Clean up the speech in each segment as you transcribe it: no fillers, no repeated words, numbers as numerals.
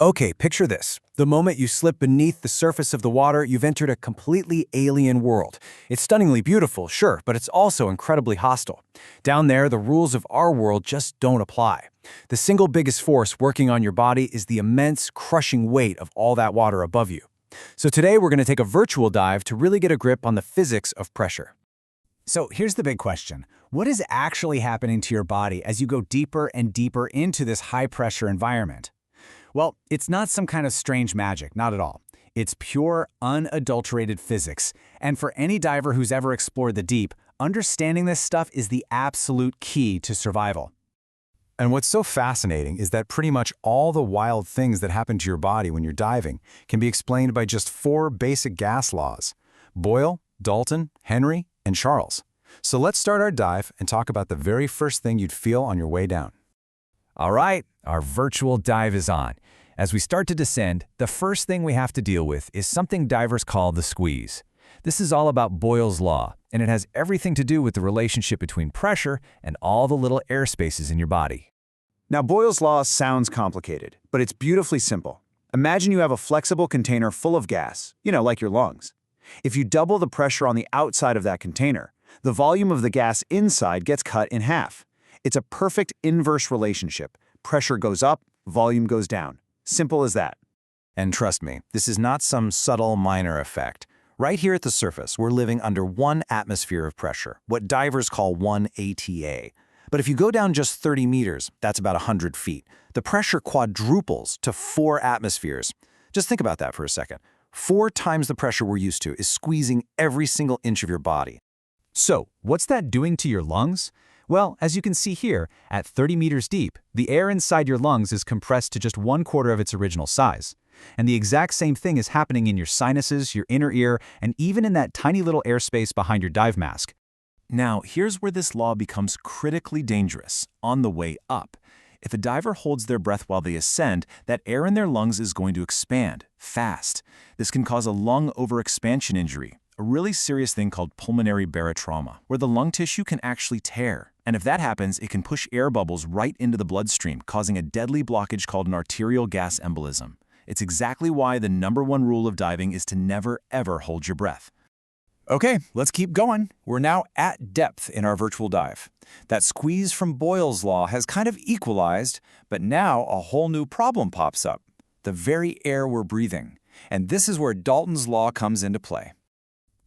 Okay, picture this. The moment you slip beneath the surface of the water, you've entered a completely alien world. It's stunningly beautiful, sure, but it's also incredibly hostile. Down there, the rules of our world just don't apply. The single biggest force working on your body is the immense, crushing weight of all that water above you. So today, we're going to take a virtual dive to really get a grip on the physics of pressure. So here's the big question. What is actually happening to your body as you go deeper and deeper into this high-pressure environment? Well, it's not some kind of strange magic, not at all. It's pure, unadulterated physics. And for any diver who's ever explored the deep, understanding this stuff is the absolute key to survival. And what's so fascinating is that pretty much all the wild things that happen to your body when you're diving can be explained by just 4 basic gas laws: Boyle, Dalton, Henry, and Charles. So let's start our dive and talk about the very first thing you'd feel on your way down. All right, our virtual dive is on. As we start to descend, the first thing we have to deal with is something divers call the squeeze. This is all about Boyle's law, and it has everything to do with the relationship between pressure and all the little air spaces in your body. Now, Boyle's law sounds complicated, but it's beautifully simple. Imagine you have a flexible container full of gas, like your lungs. If you double the pressure on the outside of that container, the volume of the gas inside gets cut in half. It's a perfect inverse relationship. Pressure goes up, volume goes down. Simple as that. And trust me, this is not some subtle minor effect. Right here at the surface, we're living under 1 atmosphere of pressure, what divers call 1 ATA. But if you go down just 30 meters, that's about 100 feet, the pressure quadruples to 4 atmospheres. Just think about that for a second. 4 times the pressure we're used to is squeezing every single inch of your body. So, what's that doing to your lungs? Well, as you can see here, at 30 meters deep, the air inside your lungs is compressed to just 1/4 of its original size. And the exact same thing is happening in your sinuses, your inner ear, and even in that tiny little airspace behind your dive mask. Now, here's where this law becomes critically dangerous, on the way up. If a diver holds their breath while they ascend, that air in their lungs is going to expand, fast. This can cause a lung overexpansion injury, a really serious thing called pulmonary barotrauma, where the lung tissue can actually tear. And if that happens, it can push air bubbles right into the bloodstream, causing a deadly blockage called an arterial gas embolism. It's exactly why the #1 rule of diving is to never, ever hold your breath. Okay, let's keep going. We're now at depth in our virtual dive. That squeeze from Boyle's law has kind of equalized, but now a whole new problem pops up: the very air we're breathing. And this is where Dalton's law comes into play.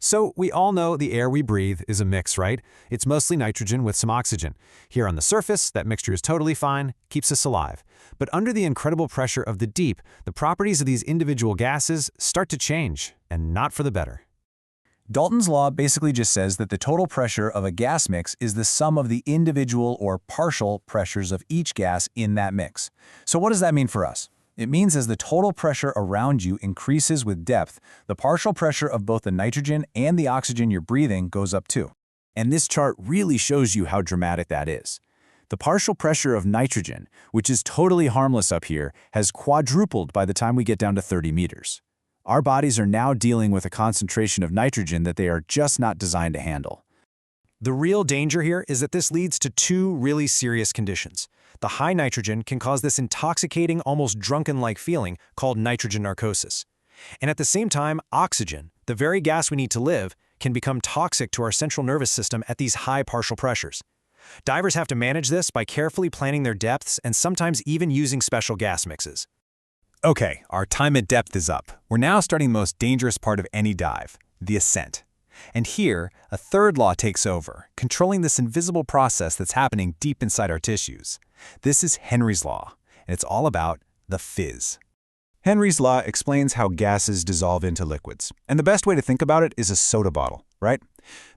So we all know the air we breathe is a mix, right? It's mostly nitrogen with some oxygen. Here on the surface, that mixture is totally fine, keeps us alive. But under the incredible pressure of the deep, the properties of these individual gases start to change, and not for the better. Dalton's law basically just says that the total pressure of a gas mix is the sum of the individual or partial pressures of each gas in that mix. So what does that mean for us? It means as the total pressure around you increases with depth, the partial pressure of both the nitrogen and the oxygen you're breathing goes up too. And this chart really shows you how dramatic that is. The partial pressure of nitrogen, which is totally harmless up here, has quadrupled by the time we get down to 30 meters. Our bodies are now dealing with a concentration of nitrogen that they are just not designed to handle. The real danger here is that this leads to 2 really serious conditions. The high nitrogen can cause this intoxicating, almost drunken-like feeling called nitrogen narcosis. And at the same time, oxygen, the very gas we need to live, can become toxic to our central nervous system at these high partial pressures. Divers have to manage this by carefully planning their depths and sometimes even using special gas mixes. Okay, our time at depth is up. We're now starting the most dangerous part of any dive, the ascent. And here, a 3rd law takes over, controlling this invisible process that's happening deep inside our tissues. This is Henry's law, and it's all about the fizz. Henry's law explains how gases dissolve into liquids, and the best way to think about it is a soda bottle, right?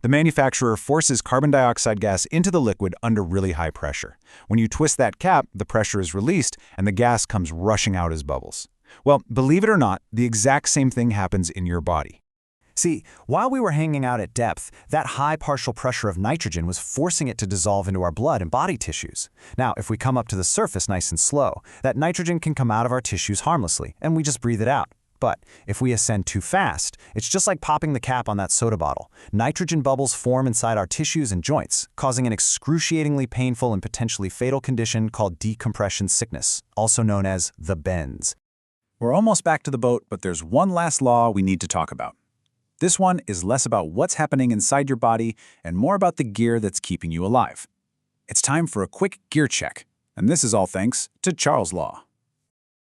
The manufacturer forces carbon dioxide gas into the liquid under really high pressure. When you twist that cap, the pressure is released, and the gas comes rushing out as bubbles. Well, believe it or not, the exact same thing happens in your body. See, while we were hanging out at depth, that high partial pressure of nitrogen was forcing it to dissolve into our blood and body tissues. Now, if we come up to the surface nice and slow, that nitrogen can come out of our tissues harmlessly, and we just breathe it out. But if we ascend too fast, it's just like popping the cap on that soda bottle. Nitrogen bubbles form inside our tissues and joints, causing an excruciatingly painful and potentially fatal condition called decompression sickness, also known as the bends. We're almost back to the boat, but there's one last law we need to talk about. This one is less about what's happening inside your body and more about the gear that's keeping you alive. It's time for a quick gear check, and this is all thanks to Charles' Law.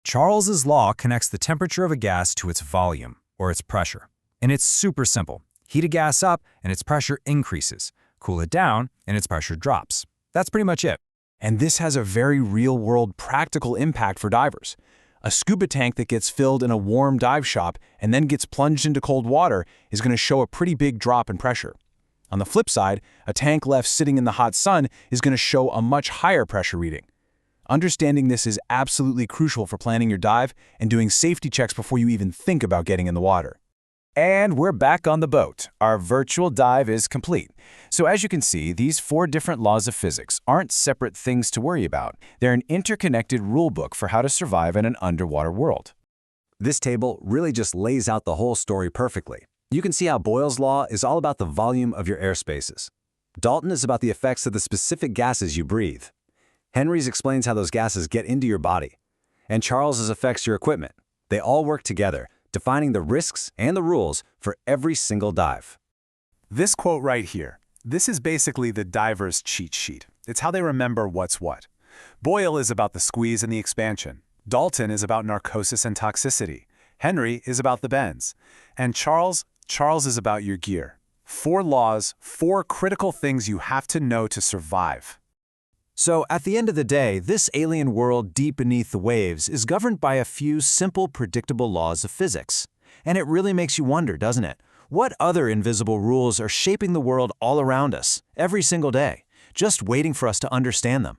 Charles's law connects the temperature of a gas to its volume, or its pressure. And it's super simple. Heat a gas up, and its pressure increases. Cool it down, and its pressure drops. That's pretty much it. And this has a very real-world practical impact for divers. A scuba tank that gets filled in a warm dive shop and then gets plunged into cold water is going to show a pretty big drop in pressure. On the flip side, a tank left sitting in the hot sun is going to show a much higher pressure reading. Understanding this is absolutely crucial for planning your dive and doing safety checks before you even think about getting in the water. And we're back on the boat. Our virtual dive is complete. So as you can see, these 4 different laws of physics aren't separate things to worry about. They're an interconnected rulebook for how to survive in an underwater world. This table really just lays out the whole story perfectly. You can see how Boyle's law is all about the volume of your airspaces. Dalton is about the effects of the specific gases you breathe. Henry's explains how those gases get into your body. And Charles's affects your equipment. They all work together, defining the risks and the rules for every single dive. This quote right here, this is basically the diver's cheat sheet. It's how they remember what's what. Boyle is about the squeeze and the expansion. Dalton is about narcosis and toxicity. Henry is about the bends. And Charles is about your gear. 4 laws, 4 critical things you have to know to survive. So, at the end of the day, this alien world deep beneath the waves is governed by a few simple, predictable laws of physics. And it really makes you wonder, doesn't it? What other invisible rules are shaping the world all around us, every single day, just waiting for us to understand them?